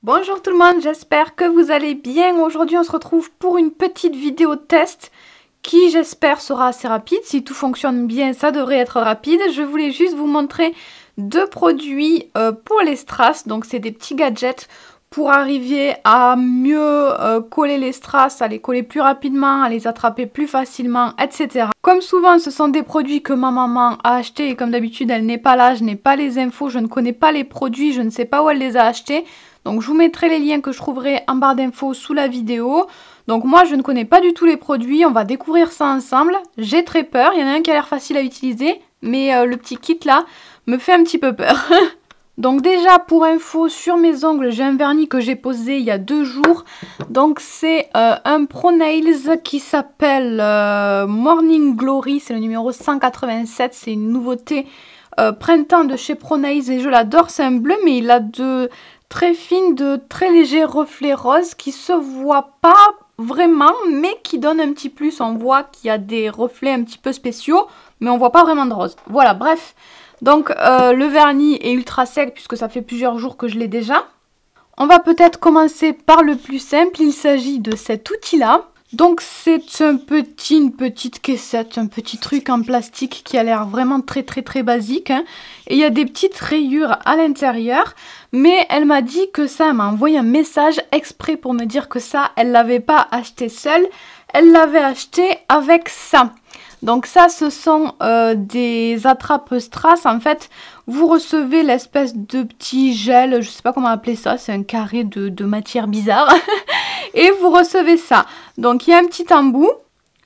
Bonjour tout le monde, j'espère que vous allez bien. Aujourd'hui on se retrouve pour une petite vidéo test qui j'espère sera assez rapide. Si tout fonctionne bien, ça devrait être rapide. Je voulais juste vous montrer deux produits pour les strass. Donc c'est des petits gadgets pour arriver à mieux coller les strass, à les coller plus rapidement, à les attraper plus facilement, etc. Comme souvent, ce sont des produits que ma maman a achetés et comme d'habitude, elle n'est pas là, je n'ai pas les infos, je ne connais pas les produits, je ne sais pas où elle les a achetés. Donc je vous mettrai les liens que je trouverai en barre d'infos sous la vidéo. Donc moi je ne connais pas du tout les produits, on va découvrir ça ensemble. J'ai très peur, il y en a un qui a l'air facile à utiliser, mais le petit kit là me fait un petit peu peur. Donc déjà pour info sur mes ongles, j'ai un vernis que j'ai posé il y a 2 jours. Donc c'est un Pro Nails qui s'appelle Morning Glory, c'est le numéro 187, c'est une nouveauté printemps de chez Pro Nails et je l'adore. C'est un bleu mais il a de très fines, de très légers reflets roses qui se voient pas vraiment mais qui donnent un petit plus. On voit qu'il y a des reflets un petit peu spéciaux mais on voit pas vraiment de rose. Voilà, bref. Donc le vernis est ultra sec puisque ça fait plusieurs jours que je l'ai déjà. On va peut-être commencer par le plus simple, il s'agit de cet outil-là. Donc c'est une petite caissette, un petit truc en plastique qui a l'air vraiment très basique. Hein. Et il y a des petites rayures à l'intérieur. Mais elle m'a dit que ça, elle m'a envoyé un message exprès pour me dire que ça, elle l'avait pas acheté seule. Elle l'avait acheté avec ça. Donc ça, ce sont des attrapes strass. En fait, vous recevez l'espèce de petit gel, je sais pas comment appeler ça, c'est un carré de matière bizarre. Et vous recevez ça. Donc il y a un petit embout.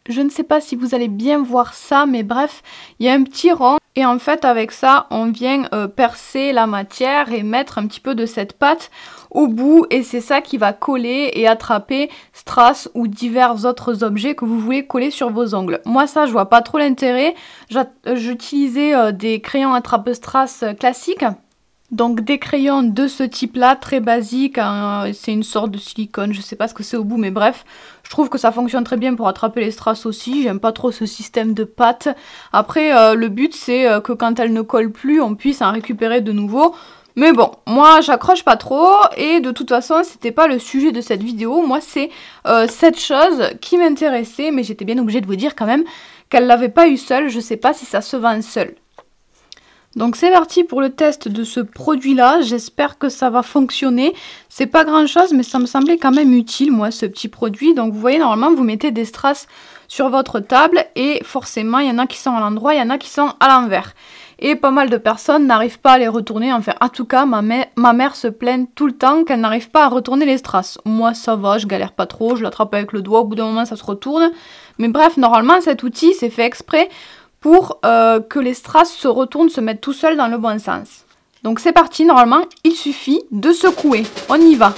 Je ne sais pas si vous allez bien voir ça, mais bref, il y a un petit rond. Et en fait, avec ça, on vient percer la matière et mettre un petit peu de cette pâte au bout. Et c'est ça qui va coller et attraper strass ou divers autres objets que vous voulez coller sur vos ongles. Moi, ça, je vois pas trop l'intérêt. J'utilisais des crayons attrape-strass classiques. Donc des crayons de ce type là, très basique, hein, c'est une sorte de silicone, je sais pas ce que c'est au bout mais bref, je trouve que ça fonctionne très bien pour attraper les strass aussi, j'aime pas trop ce système de pâte. Après le but c'est que quand elle ne colle plus, on puisse en récupérer de nouveau. Mais bon, moi j'accroche pas trop et de toute façon c'était pas le sujet de cette vidéo, moi c'est cette chose qui m'intéressait mais j'étais bien obligée de vous dire quand même qu'elle l'avait pas eu seule, je sais pas si ça se vend seul. Donc c'est parti pour le test de ce produit là, j'espère que ça va fonctionner. C'est pas grand chose mais ça me semblait quand même utile moi ce petit produit. Donc vous voyez normalement vous mettez des strass sur votre table et forcément il y en a qui sont à l'endroit, il y en a qui sont à l'envers. Et pas mal de personnes n'arrivent pas à les retourner, enfin en tout cas ma mère se plaint tout le temps qu'elle n'arrive pas à retourner les strass. Moi ça va, je galère pas trop, je l'attrape avec le doigt, au bout d'un moment ça se retourne. Mais bref, normalement cet outil c'est fait exprès pour que les strass se retournent, se mettent tout seuls dans le bon sens. Donc c'est parti, normalement, il suffit de secouer. On y va.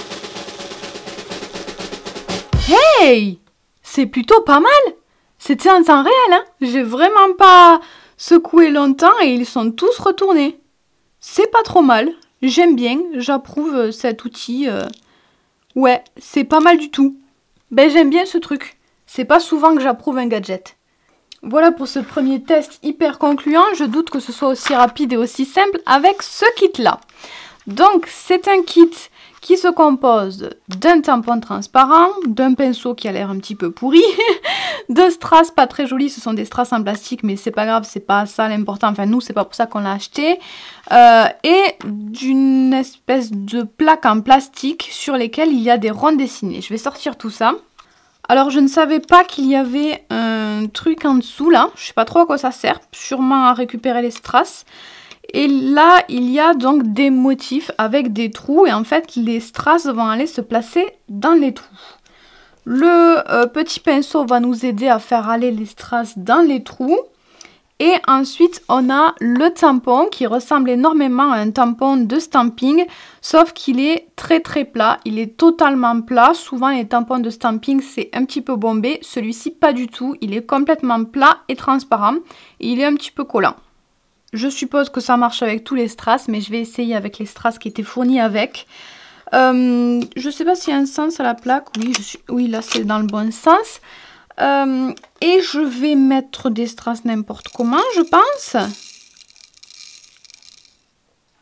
Hey! C'est plutôt pas mal. C'était en temps réel, hein. J'ai vraiment pas secoué longtemps et ils sont tous retournés. C'est pas trop mal. J'aime bien, j'approuve cet outil. Ouais, c'est pas mal du tout. Ben j'aime bien ce truc. C'est pas souvent que j'approuve un gadget. Voilà pour ce premier test hyper concluant. Je doute que ce soit aussi rapide et aussi simple avec ce kit-là. Donc, c'est un kit qui se compose d'un tampon transparent, d'un pinceau qui a l'air un petit peu pourri, de strass pas très jolis, ce sont des strass en plastique, mais c'est pas grave, c'est pas ça l'important. Enfin, nous, c'est pas pour ça qu'on l'a acheté. Et d'une espèce de plaque en plastique sur lesquelles il y a des ronds dessinés. Je vais sortir tout ça. Alors je ne savais pas qu'il y avait un truc en dessous là, je sais pas trop à quoi ça sert, sûrement à récupérer les strass. Et là il y a donc des motifs avec des trous et en fait les strass vont aller se placer dans les trous. Le petit pinceau va nous aider à faire aller les strass dans les trous. Et ensuite, on a le tampon qui ressemble énormément à un tampon de stamping, sauf qu'il est très plat. Il est totalement plat. Souvent, les tampons de stamping, c'est un petit peu bombé. Celui-ci, pas du tout. Il est complètement plat et transparent. Et il est un petit peu collant. Je suppose que ça marche avec tous les strass, mais je vais essayer avec les strass qui étaient fournis avec. Je sais pas s'il y a un sens à la plaque. Oui, là, c'est dans le bon sens. Et je vais mettre des strass n'importe comment, je pense.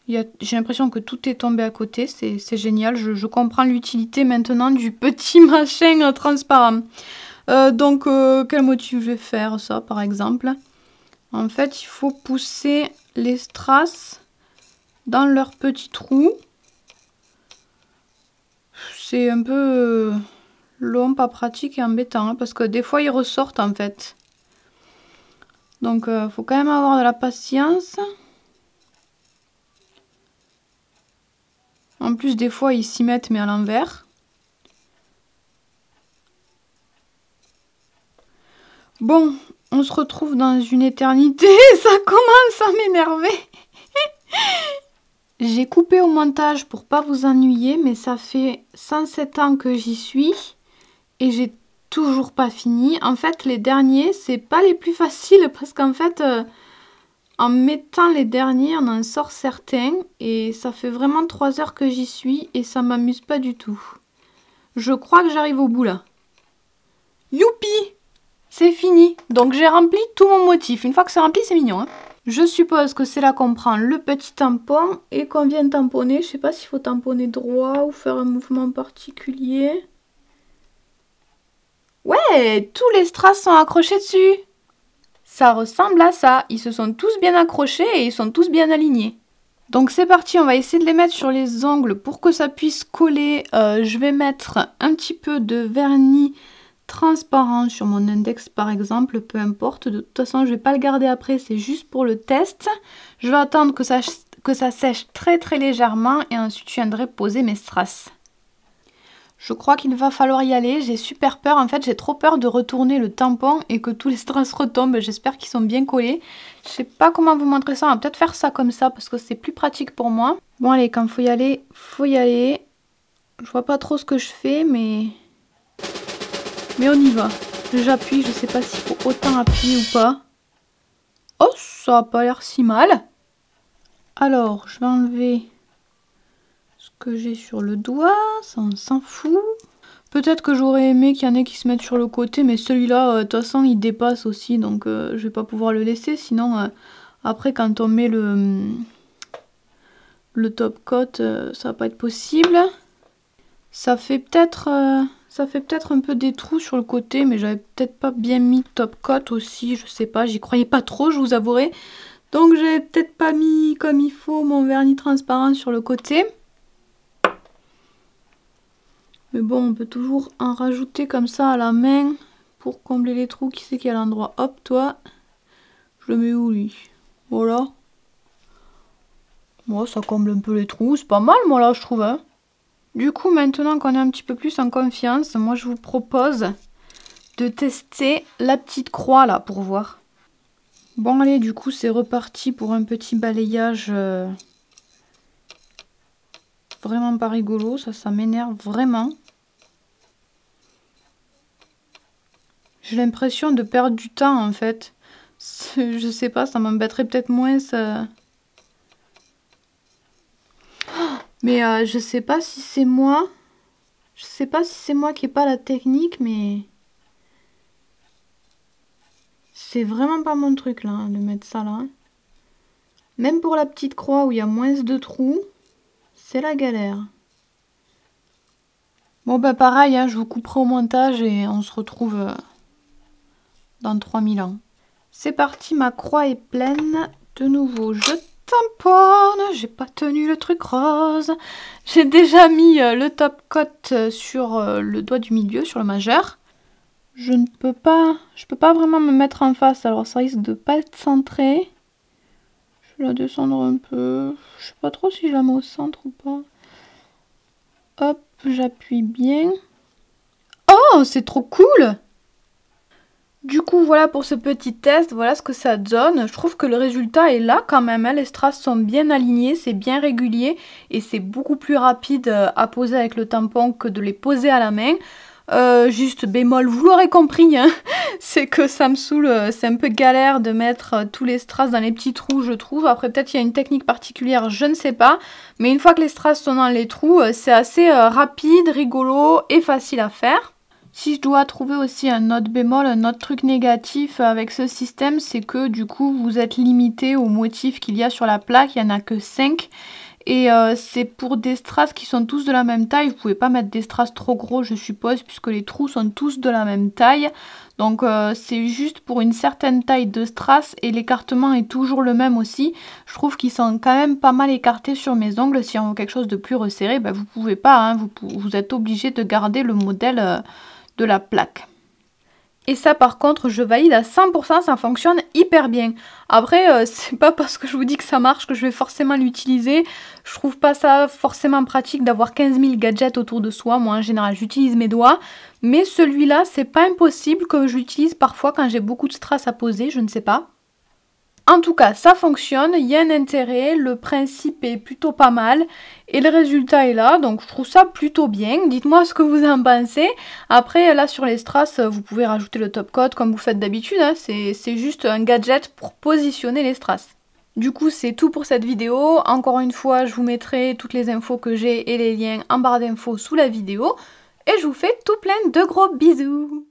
J'ai l'impression que tout est tombé à côté, c'est génial. Je comprends l'utilité maintenant du petit machin transparent. Quel motif je vais faire ça par exemple? En fait, il faut pousser les strass dans leur petit trou. C'est un peu long, pas pratique et embêtant, hein, parce que des fois ils ressortent en fait. Donc faut quand même avoir de la patience. En plus des fois ils s'y mettent mais à l'envers. Bon, on se retrouve dans une éternité, ça commence à m'énerver. J'ai coupé au montage pour pas vous ennuyer, mais ça fait 107 ans que j'y suis et j'ai toujours pas fini. En fait, les derniers, c'est pas les plus faciles parce qu'en fait, en mettant les derniers, on en sort certains et ça fait vraiment 3 heures que j'y suis et ça m'amuse pas du tout. Je crois que j'arrive au bout là. Youpi! C'est fini. Donc j'ai rempli tout mon motif. Une fois que c'est rempli, c'est mignon, hein. Je suppose que c'est là qu'on prend le petit tampon et qu'on vient tamponner. Je sais pas s'il faut tamponner droit ou faire un mouvement particulier. Ouais, tous les strass sont accrochés dessus. Ça ressemble à ça. Ils se sont tous bien accrochés et ils sont tous bien alignés. Donc c'est parti, on va essayer de les mettre sur les ongles pour que ça puisse coller. Je vais mettre un petit peu de vernis transparent sur mon index par exemple, peu importe, de toute façon je vais pas le garder après, c'est juste pour le test. Je vais attendre que ça sèche très très légèrement et ensuite je viendrai poser mes strass. Je crois qu'il va falloir y aller, j'ai super peur, en fait j'ai trop peur de retourner le tampon et que tous les strass retombent, j'espère qu'ils sont bien collés. Je sais pas comment vous montrer ça, on va peut-être faire ça comme ça parce que c'est plus pratique pour moi. Bon allez, quand faut y aller, faut y aller. Je vois pas trop ce que je fais mais on y va. J'appuie, je sais pas s'il faut autant appuyer ou pas. Oh, ça a pas l'air si mal. Alors, je vais enlever ce que j'ai sur le doigt, ça on s'en fout. Peut-être que j'aurais aimé qu'il y en ait qui se mettent sur le côté, mais celui-là, de toute façon, il dépasse aussi, donc je vais pas pouvoir le laisser. Sinon, après, quand on met le top coat, ça va pas être possible. Ça fait peut-être un peu des trous sur le côté, mais j'avais peut-être pas bien mis top coat aussi, je sais pas, j'y croyais pas trop, je vous avouerai. Donc j'avais peut-être pas mis comme il faut mon vernis transparent sur le côté. Mais bon, on peut toujours en rajouter comme ça à la main pour combler les trous. Qui c'est qui est à l'endroit? Hop, toi, je le mets où lui? Voilà. Moi, ça comble un peu les trous, c'est pas mal moi là je trouve, hein. Du coup, maintenant qu'on est un petit peu plus en confiance, moi je vous propose de tester la petite croix là pour voir. Bon allez, du coup c'est reparti pour un petit balayage vraiment pas rigolo, ça m'énerve vraiment. J'ai l'impression de perdre du temps en fait. Je sais pas, ça m'embêterait peut-être moins ça. Mais je sais pas si c'est moi. Je sais pas si c'est moi qui ai pas la technique, mais c'est vraiment pas mon truc là, de mettre ça là. Même pour la petite croix où il y a moins de trous, c'est la galère. Bon bah pareil, hein, je vous couperai au montage et on se retrouve dans 3000 ans. C'est parti, ma croix est pleine. De nouveau, je tamponne. J'ai pas tenu le truc rose. J'ai déjà mis le top coat sur le doigt du milieu, sur le majeur. Je peux pas vraiment me mettre en face, alors ça risque de pas être centré. Je vais la descendre un peu. Je sais pas trop si je la mets au centre ou pas. Hop, j'appuie bien. Oh, c'est trop cool! Du coup, voilà pour ce petit test, voilà ce que ça donne. Je trouve que le résultat est là quand même, hein. Les strass sont bien alignés, c'est bien régulier et c'est beaucoup plus rapide à poser avec le tampon que de les poser à la main. Juste bémol, vous l'aurez compris, hein, c'est que ça me saoule, c'est un peu galère de mettre tous les strass dans les petits trous, je trouve. Après, peut-être qu'il y a une technique particulière, je ne sais pas. Mais une fois que les strass sont dans les trous, c'est assez rapide, rigolo et facile à faire. Si je dois trouver aussi un autre bémol, un autre truc négatif avec ce système, c'est que du coup vous êtes limité aux motifs qu'il y a sur la plaque, il n'y en a que 5. Et c'est pour des strass qui sont tous de la même taille. Vous pouvez pas mettre des strass trop gros, je suppose, puisque les trous sont tous de la même taille. Donc c'est juste pour une certaine taille de strass et l'écartement est toujours le même aussi. Je trouve qu'ils sont quand même pas mal écartés sur mes ongles. Si on veut quelque chose de plus resserré, bah, vous pouvez pas, hein, vous êtes obligé de garder le modèle de la plaque. Et ça par contre je valide à 100%, ça fonctionne hyper bien. Après c'est pas parce que je vous dis que ça marche que je vais forcément l'utiliser. Je trouve pas ça forcément pratique d'avoir 15 000 gadgets autour de soi. Moi en général j'utilise mes doigts. Mais celui-là c'est pas impossible que je l'utilise parfois quand j'ai beaucoup de strass à poser, je ne sais pas. En tout cas, ça fonctionne, il y a un intérêt, le principe est plutôt pas mal et le résultat est là, donc je trouve ça plutôt bien. Dites-moi ce que vous en pensez. Après, là sur les strass, vous pouvez rajouter le top coat comme vous faites d'habitude, hein. C'est juste un gadget pour positionner les strass. Du coup, c'est tout pour cette vidéo. Encore une fois, je vous mettrai toutes les infos que j'ai et les liens en barre d'infos sous la vidéo. Et je vous fais tout plein de gros bisous.